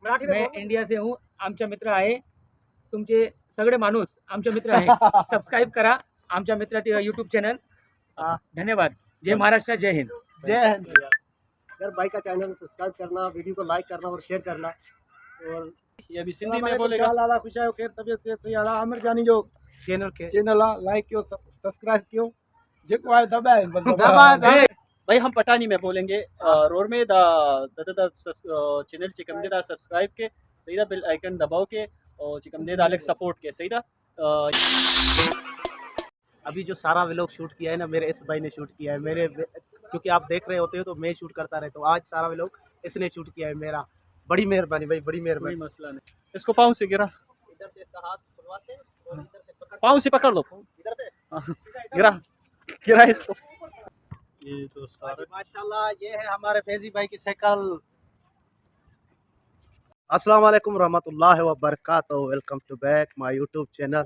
मैं इंडियाचे हूँ. आमच्या मित्र आहे. तुमचे सगळे माणूस आमचे मित्र आहे. सबस्क्राईब करा आमच्या मित्राचे यूट्यूब चॅनल. धन्यवाद. जय महाराष्ट्र, जय हिंद. जय हिंद. अगर भाई का चैनल सब्सक्राइब करना, वीडियो को लाइक करना और शेयर करना. और ये अभी सिंधी में बोलेगा. लाला खुश है खैर तबीयत से सही आला आमिर जानी जो चैनल लाइक कियो सब्सक्राइब कियो जेको आए दबाए भाई हम पठानी में बोलेंगे. रोड में चैनल चिकमदेदा सब्सक्राइब के सही दा बेल आइकन दबाओ के और चिकमदेदा अलग सपोर्ट के सही दा. अभी जो सारा व्लॉग शूट किया है ना मेरे इस भाई ने शूट किया है. मेरे क्योंकि आप देख रहे होते हो तो मैं शूट करता रहता हूँ. आज सारा व्लॉग इसने शूट किया है मेरा. बड़ी मेहरबानी भाई, बड़ी मेहरबानी. मसला नहीं. इसको पाँव से गिरा, इधर से इसका हाथ खुलवाते और इधर से पकड़, पाँव से पकड़ लो. इधर से गिरा गिरा इसको. ये तो सारे माशाल्लाह ये है हमारे फैजी भाई की साइकिल. अस्सलाम वालेकुम रहमतुल्लाहि व बरकातहू. Welcome to back my YouTube channel.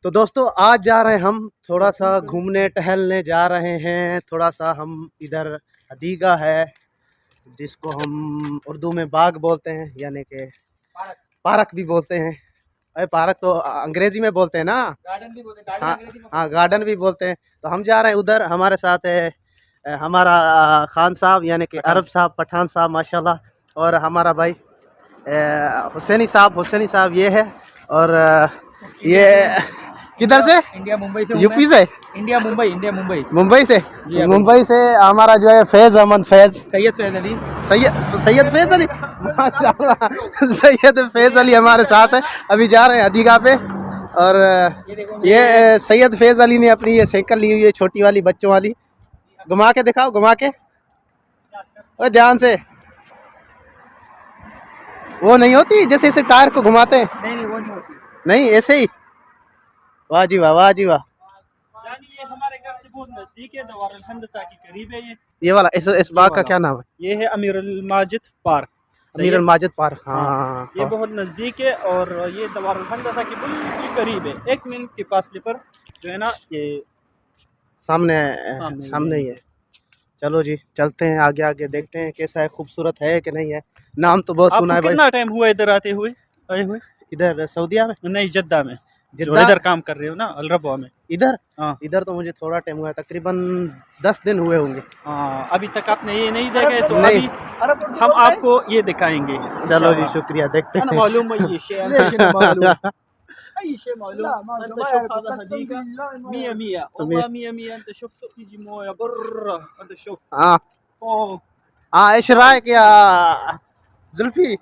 तो दोस्तों आज जा रहे हैं हम थोड़ा सा घूमने टहलने जा रहे हैं. थोड़ा सा हम इधर हदीगा है जिसको हम उर्दू में बाग बोलते हैं, यानी कि पार्क भी बोलते हैं. अरे पार्क तो अंग्रेजी में बोलते हैं ना. गार्डन भी बोलते हैं. हाँ गार्डन भी बोलते हैं. तो हम जा रहे हैं उधर. हमारे साथ है हमारा खान साहब यानी कि अरब साहब, पठान साहब माशाल्लाह, और हमारा भाई हुसैनी साहब ये है. और ये किधर से? इंडिया मुंबई से. यूपी से? इंडिया मुंबई. मुंबई से. जी, मुंबई से हमारा जो है फैज़ अहमद सैयद फैज़ अली. सैयद फैज़ अली माशाल्लाह. सैयद फैज़ अली हमारे साथ है. अभी जा रहे हैं हदीगा पे. और ये सैयद फैज़ अली ने अपनी ये साइकिल ली हुई है छोटी वाली, बच्चों वाली. घुमा के दिखाओ, घुमा के. और ध्यान से. वो नहीं होती जैसे इसे टायर को घुमाते हैं? नहीं वो नहीं होती. नहीं ऐसे ही. वाह जी वाह, वाह जी वाह. ये हमारे घर से बहुत नजदीक है. दवारुल हंदसा के करीब है ये वाला इस बाग का क्या नाम है? ये है अमीरुल माजिद पार्क. अमीरुल माजिद पार्क. हाँ ये बहुत नज़दीक है और ये दवारुल हंदसा के बिल्कुल करीब है. 1 मिनट के फासले पर जो है ना ये सामने ही है. चलो जी चलते हैं आगे आगे, देखते हैं कैसा है, खूबसूरत है कि नहीं है. नाम तो बहुत सुना है भाई. कितना टाइम हुआ इधर आए हुए? इधर सऊदीया में? नहीं, जद्दा में. जिद्दा इधर काम कर रहे हो ना अलरबा में? इधर हाँ. इधर तो मुझे थोड़ा टाइम हुआ है, तकरीबन 10 दिन हुए होंगे. हाँ, अभी तक आपने ये नहीं देखे तो नहीं. अभी हम आपको ये दिखाएंगे. चलो जी शुक्रिया, देखते हैं. मालूम है ये शेर हाँ हाँ इशराक क्या जुल्फी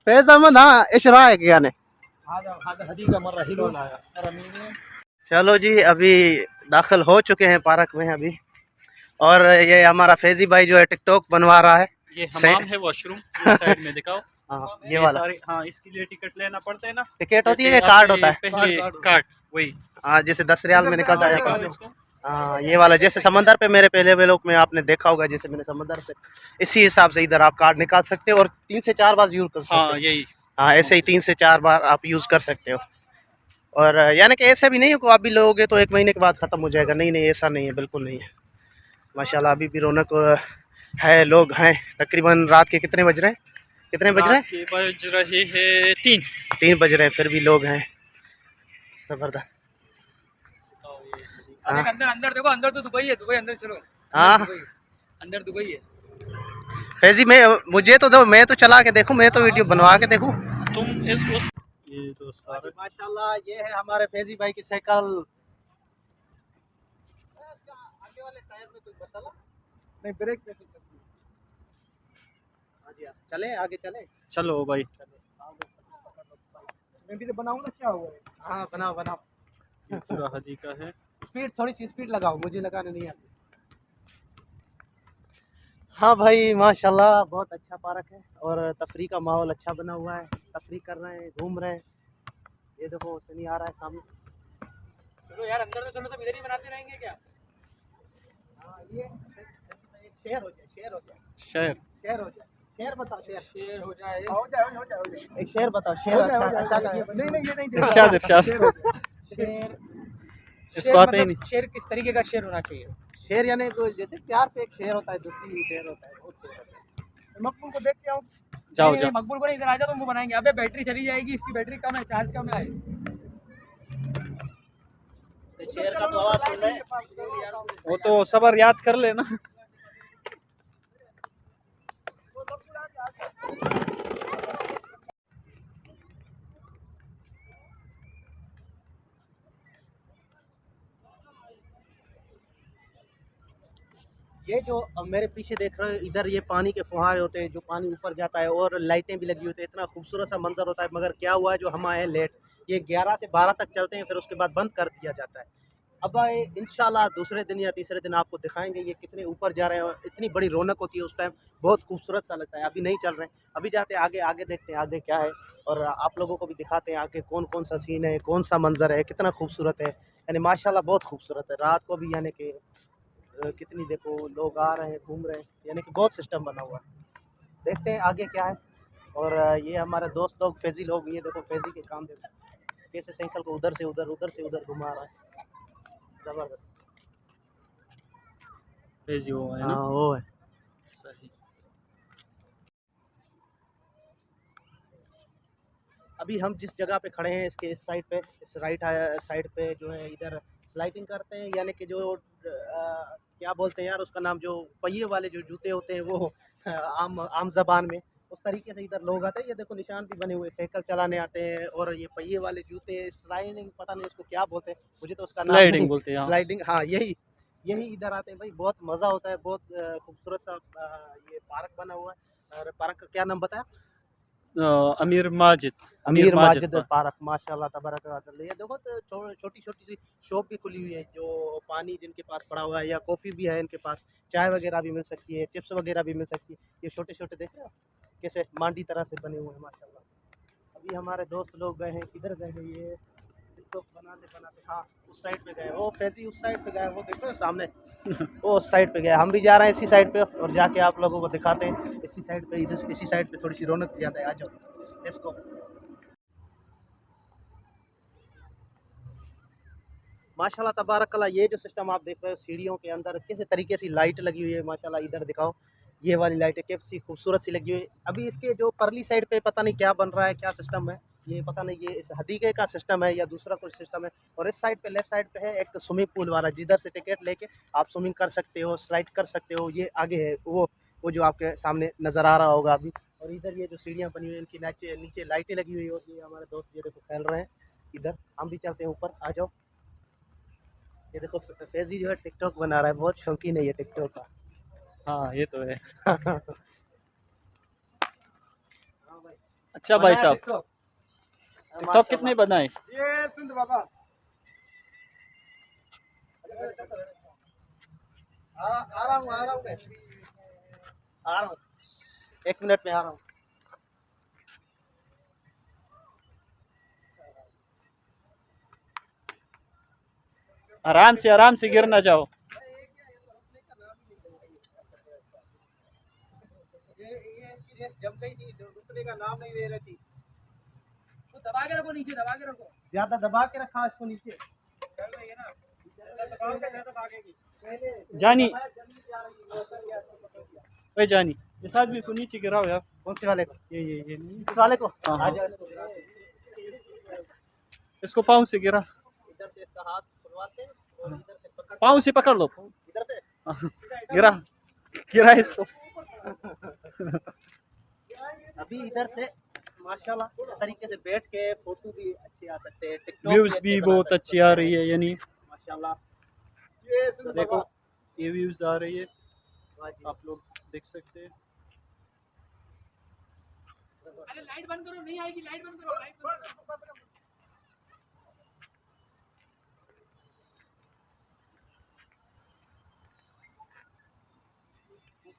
फैज़ अहमद. हाँ इशराक यानी. चलो जी अभी दाखिल हो चुके हैं पार्क में अभी. और ये हमारा फैजी भाई जो है टिकटॉक बनवा रहा है. ये हमाम है, वॉशरूम साइड में दिखाओ. हाँ ये वाला. हाँ, इसके लिए टिकट लेना पड़ता है ना. टिकट होती है, कार्ड होता है. पहले कार्ड वही. हाँ जैसे 10 रियाल में निकलता है. हाँ ये वाला जैसे समंदर पे मेरे पहले व्लॉग में आपने देखा होगा, जैसे मैंने समंदर से इसी हिसाब से इधर आप कार्ड निकाल सकते हो और 3 से 4 बार यूज़ कर सकते हो. हाँ यही. हाँ ऐसे ही 3 से 4 बार आप यूज़ कर सकते हो. और यानी कि ऐसे भी नहीं हो कि आप भी लोगे तो 1 महीने के बाद ख़त्म हो जाएगा. नहीं नहीं ऐसा नहीं है, बिल्कुल नहीं है. माशाल्लाह अभी भी रौनक है, लोग हैं. तकरीबन रात के कितने बज रहे हैं? बज रहे हैं 3 बज रहे हैं, फिर भी लोग हैं. ज़बरदस्त. अंदर देखो, अंदर तो दुबई है. दुबई अंदर चलो. हाँ अंदर दुबई है. फैजी मुझे तो दो, मैं तो चला के देखूं, मैं तो वीडियो बनवा के देखूं. तुम इसको. ये तो सारे माशाल्लाह ये है हमारे फैजी भाई की साइकिल. आगे वाले टायर में कोई मसला नहीं, ब्रेक पे चले आगे चले. चलो भाई. मैं भी तो बनाऊं ना, क्या हुआ. हाँ बनाओ बनाओ. ये पूरा हदीका है. स्पीड थोड़ी सी स्पीड लगाओ, मुझे लगाने नहीं आती. हाँ भाई माशाल्लाह बहुत अच्छा पार्क है और तफरी का माहौल अच्छा बना हुआ है. तफरी कर रहे हैं, घूम रहे हैं. ये देखो सनी आ रहा है सामने. चलो यार अंदर तो चलो, सब इधर ही बनाते रहेंगे क्या? हाँ ये शेर हो जाए, शेर हो जाए, शेर शेर हो जाए. शेर बताओ, शेर हो जाए. हो जाए. एक शेर बताओ. शेर अच्छा. नहीं ये नहीं. इरशाद शेर इसको आता ही नहीं. शेर किस तरीके का शेर होना चाहिए? शेर यानी कोई जैसे प्यार पे एक शेर होता है, दुखी शेर होता है, बहुत शेर होता है. मकबूल को देख के आओ। जाओ नहीं, जाओ। मकबूल को नहीं, इधर आ जाओ, तुमको बनाएंगे। अबे बैटरी चली जाएगी, इसकी बैटरी कम है, चार्ज कम है। शेर का तो आवाज सुन रहे हैं। वो तो सबर याद कर लेना। ये जो अब मेरे पीछे देख रहे हो, इधर ये पानी के फुहारे होते हैं, जो पानी ऊपर जाता है और लाइटें भी लगी होती है, इतना खूबसूरत सा मंजर होता है। मगर क्या हुआ है, जो हम आए लेट, ये 11 से 12 तक चलते हैं, फिर उसके बाद बंद कर दिया जाता है। अब आए इंशाल्लाह दूसरे दिन या तीसरे दिन आपको दिखाएंगे ये कितने ऊपर जा रहे हैं, और इतनी बड़ी रौनक होती है उस टाइम, बहुत खूबसूरत सा लगता है। अभी नहीं चल रहे हैं, अभी जाते हैं आगे, आगे देखते हैं आगे क्या है, और आप लोगों को भी दिखाते हैं आगे कौन कौन सा सीन है, कौन सा मंजर है, कितना खूबसूरत है। यानी माशाल्लाह बहुत खूबसूरत है। रात को भी यानी कि कितनी देखो लोग आ रहे हैं, घूम रहे हैं, यानी कि बहुत सिस्टम बना हुआ है। देखते हैं आगे क्या है। और ये हमारे दोस्त लोग, फैजी लोग, ये देखो फैजी के काम देखो कैसे साइकिल को उधर से उधर, उधर से उधर घुमा रहा है, ज़बरदस्त। भेजी वो है ना। हाँ वो है। सही। अभी हम जिस जगह पे खड़े हैं, इसके इस साइड पे, इस राइट साइड पे जो है, इधर स्लाइडिंग करते हैं, यानी कि जो क्या बोलते हैं यार उसका नाम, जो पहिए वाले जो जूते होते हैं वो आम ज़बान में उस तरीके से इधर लोग आते हैं। ये देखो निशान भी बने हुए, साइकिल चलाने आते हैं, और ये पहिए वाले जूते, स्लाइडिंग पता नहीं उसको क्या बोलते हैं, मुझे तो उसका नाम स्लाइडिंग नहीं, बोलते हैं हाँ। स्लाइडिंग, हाँ यही यही इधर आते हैं भाई। बहुत मज़ा होता है, बहुत खूबसूरत सा ये पार्क बना हुआ है। और पार्क का क्या नाम बताया? अमीर माजिद। अमीर माजिद पार्क। पार्क, माशाल्लाह तबारक व तआला। ये देखो तो छोटी छोटी सी शॉप भी खुली हुई है, जो पानी जिनके पास पड़ा हुआ है, या कॉफ़ी भी है इनके पास, चाय वगैरह भी मिल सकती है, चिप्स वगैरह भी मिल सकती है। ये छोटे छोटे देख रहे हो कैसे मांडी तरह से बने हुए हैं माशाल्लाह। अभी हमारे दोस्त लोग गए हैं, किधर गए हैं ये, टिकटॉक बनाते बनाते, हाँ उस साइड पे गए, वो फैजी उस साइड पे गए, वो देखो सामने वो उस साइड पे गया। हम भी जा रहे हैं इसी साइड पे, और जाके आप लोगों को दिखाते हैं इसी साइड पे। इधर इसी साइड पे थोड़ी सी रौनक ज़्यादा है, आ जाओ इसको। माशाल्लाह तबारकल्ला। ये जो सिस्टम आप देख रहे हो सीढ़ियों के अंदर, किस तरीके से लाइट लगी हुई है माशाल्लाह, इधर दिखाओ, ये वाली लाइट है कैसी खूबसूरत सी लगी हुई है। अभी इसके जो परली साइड पे पता नहीं क्या बन रहा है, क्या सिस्टम है ये पता नहीं, ये इस हदीके का सिस्टम है या दूसरा कुछ सिस्टम है। और इस साइड पे लेफ्ट साइड पे है एक स्विमिंग पूल वाला, जिधर से टिकट लेके आप स्विमिंग कर सकते हो, स्लाइड कर सकते हो। ये आगे है वो जो आपके सामने नज़र आ रहा होगा अभी। और इधर ये जो सीढ़ियाँ बनी हुई हैं, इनकी नीचे नीचे लाइटें लगी हुई है, और ये हमारे दोस्त ये देखो खेल रहे हैं इधर। हम भी चलते हैं ऊपर, आ जाओ। ये देखो फैजी जो है टिकटॉक बना रहा है, बहुत शौकीन है ये टिकटॉक का। हाँ ये तो है। हाँ भाई, अच्छा भाई बनाया साहब, टिकटॉक। टिकटॉक कितने बनाए? ये सुन बाबा, आ रहा हूँ मैं, आ रहा हूँ 1 मिनट में आ रहा हूँ। आराम से गिर ना जाओ। ये इसकी रेस जम गई थी, रुकने का नाम नहीं ले रही थी। तो दबा के रखो, नीचे दबा के रखो। ज्यादा दबा के रखा इसको नीचे, चल रही है ना। ज्यादा दबा के ज्यादा भागेगी। पहले जानी, जल्दी जा रही है, उतर गया, इसको पकड़ लिया। भाई जानी, इस आदमी को नीचे गिराओ यार। कौन से वाले को? ये इस वाले को? हाँ, आ हाँ। जाओ इसको गिरा दो। इसको पाँव से गिरा, इधर से इसका हाथ खुलवाते हैं, और इधर से पकड़, पाँव से पकड़ लो। इधर से हाँ, गिरा गिरा इसको। अभी इधर से माशाल्लाह इस तरीके से बैठ के फोटो भी अच्छे आ सकते हैं, टिकटॉक व्यूज अच्छे भी बना बहुत सकते अच्छी आ रही है, यानी हैं माशाल्लाह। ये सुन देखो बाबा, ये व्यूज आ रही है, वाह जी। आप लोग देख सकते हैं। अरे लाइट बंद करो, नहीं आएगी, लाइट बंद करो, लाइट बंद करो।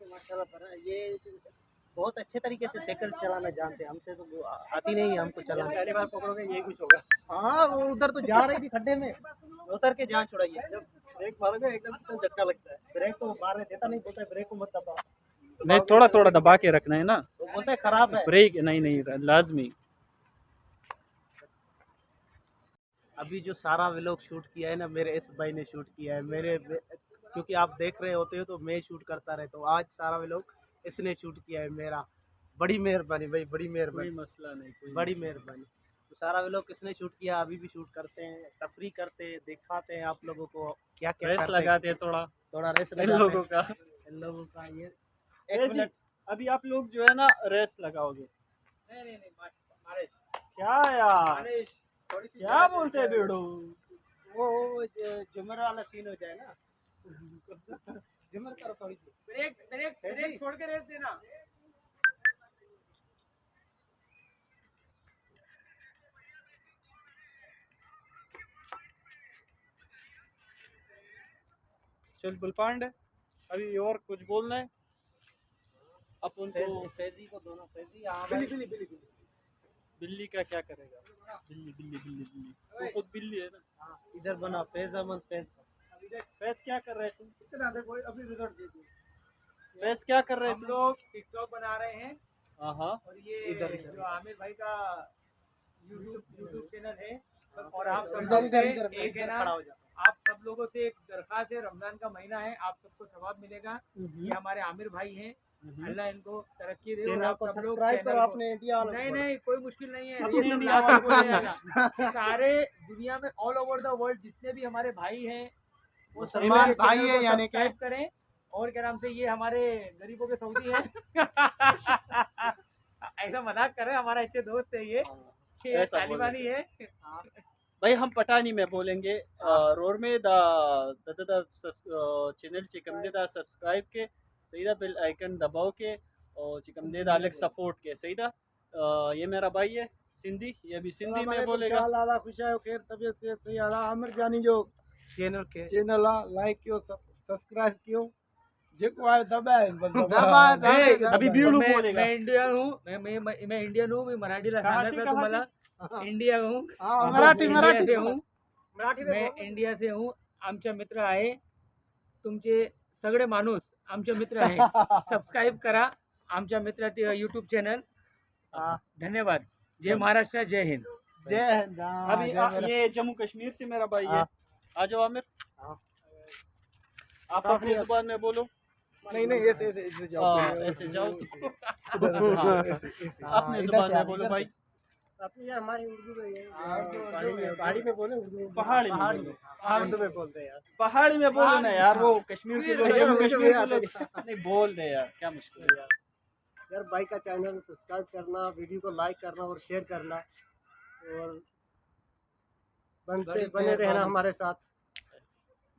माशाल्लाह पर ये बहुत अच्छे तरीके से साइकिल चलाना जानते हैं, हमसे तो वो आती नहीं है हमको चलाने। पहली बार पकड़ोगे यही कुछ होगा। हाँ वो उधर तो जा रही थी खड्डे में, उतर के जान छुड़ाइए। जब ब्रेक मारोगे एकदम तो झटका लगता है, ब्रेक तो मारने देता नहीं, बोलता है ब्रेक को मत दबाओ। नहीं, थोड़ा थोड़ा दबा के रखना है ना, तो बोलता है खराब है। ब्रेक नहीं लाजमी। अभी जो सारा व्लॉग शूट किया है ना, मेरे इस भाई ने शूट किया है, क्योंकि आप देख रहे होते हो तो मैं शूट करता रहता हूँ। आज सारा व्लॉग इसने शूट किया है मेरा। बड़ी मेहरबानी भाई, बड़ी कोई मेहरबानी, मसला नहीं, कोई बड़ी मसला मेहरबानी। तो सारा व्लॉग किसने शूट किया, अभी भी शूट करते हैं, तफरी करते हैं, दिखाते हैं आप लोगों को क्या क्या रेस करते हैं। लगाते हैं थोड़ा थोड़ा रेस इन लगाते लोगों का। हैं इन लोगों का। ये ए एक जी, मिनट, अभी आप लोग जो है ना रेस लगाओगे। नहीं मालिश क्या यार, मालिश थोड़ी सी क्या बोलते हैं बेड़ो। वो झुमर वाला सीन हो जाए ना। झुमर करो थोड़ी सी। ब्रेक छोड़ के रेस देना। चल बुलपांड, अभी और कुछ बोलना है अपन को। फैजी को दोनों, फैजी बिल्ली बिल्ली बिल्ली बिल्ली बिल्ली का क्या करेगा, बिल्ली बिल्ली बिल्ली बिल्ली, वो खुद बिल्ली है ना। हाँ, इधर बना फैज अहमद, फैज फैस क्या कर रहे तुम, इतना देखो अभी रिजल्ट दे दिए। फैस क्या कर रहे हम तुम। लोग टिकटॉक बना रहे हैं हाँ और ये इधर जो आमिर भाई का यूट्यूब चैनल है और आप सब इधर लोग इधर से इधर एक है ना, खड़ा हो जा। आप सब लोगों से एक दरखास्त है, रमजान का महीना है, आप सबको सवाब मिलेगा। ये हमारे आमिर भाई हैं, अल्लाह इनको तरक्की दे। और चैनल आप को सब लोग सब्सक्राइब करो चैनल को, अपने इंडिया वालों नहीं को। नहीं कोई मुश्किल नहीं है, अपने ये सब इंडिया लास्ट में वालों बोला को जाएगा। सारे दुनिया में ऑल ओवर द वर्ल्ड जितने भी हमारे भाई हैं वो मुसलमान सलमान भाई है, यानी कि करें। और क्या नाम से, ये हमारे गरीबों के सऊदी हैं। ऐसा मजाक कर रहे हैं, हमारा अच्छे दोस्त है ये ऐसा बोल तालिबानी है। भाई हम पठानी में बोलेंगे। रोर में द चैनल चिकमदे दा सब्सक्राइब के सही दा बेल आइकन दबाओ के और चिकमदे दा अलग सपोर्ट के सही दा। ये मेरा भाई है सिंधी, ये भी सिंधी में बोलेगा। लाला खुश आयो खैर तबियत से सही आला आमिर जानी जो चैनल के चैनल आहे लाइक कयो सब्सक्राइब कयो जेको आहे दबाए अभी बीड़ू बोलेगा। मैं इंडियन हूँ, मैं इंडियन हूँ, मी मराठीला कहाँ सांगत से, नाही कहाँ तुम्हाला। इंडिया हूँ, मराठी इंडिया मराठी से हूँ, मैं इंडिया से हूँ। आमचे मित्र आहे, तुमचे सगळे माणूस आमचे मित्र आहे। सबस्क्राईब करा आमच्या मित्राचे यूट्यूब चॅनल। धन्यवाद। जय महाराष्ट्र, जय हिंद। जय हिंद। अभी ये जम्मू कश्मीर से मेरा भाई है। आ जाओ आमिर, आप अपनी जुबान में बोलो। नहीं नहीं ऐसे ऐसे ऐसे जाओ ऐसे जाओ अपनी जुबान में बोलो भाई। अपनी यार हमारी उर्दू पहाड़ी में बोले उर्दू पहाड़ी में बोलो। उर्दू में बोलते हैं यार। पहाड़ी में बोलो ना यार, वो कश्मीर के लोग जम्मू कश्मीर के लोग नहीं बोल दे यार, क्या मुश्किल है यार। यार भाई का चैनल सब्सक्राइब करना, वीडियो को लाइक करना और शेयर करना और बने रहना हमारे साथ।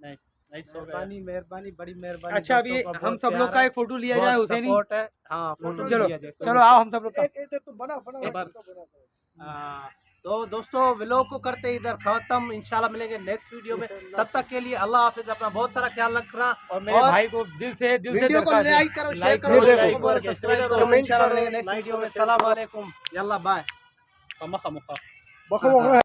नाइस नाइस हो गया। मेहरबानी मेहरबानी, बड़ी मेहरबानी। अच्छा अभी दोस्तों का हम बहुत सब लोग प्यार का है, एक फोटो लिया जाए बहुत हुसैनी। सपोर्ट है। हाँ फोटो चलो लिया जाए। चलो आओ हम सब लोग का। तो बना हाँ, तो दोस्तों व्लॉग को करते इधर खत्म। इंशाल्लाह मिलेंगे नेक्स्ट वीडियो में, तब तक के लिए अल्लाह हाफिज। अपना बहुत सारा ख्याल रखना और मेरे भाई को दिल से वीडियो को दरख्वास्त है, लाइक करो, शेयर लाइक करो, करो, लोगों को बोलो करो, सब्सक्राइब करो। कमेंट इंशाल्लाह करो, मिलेंगे नेक्स्ट वीडियो में। सलाम वालेकुम, यल्ला बाय। खमा खमा बखो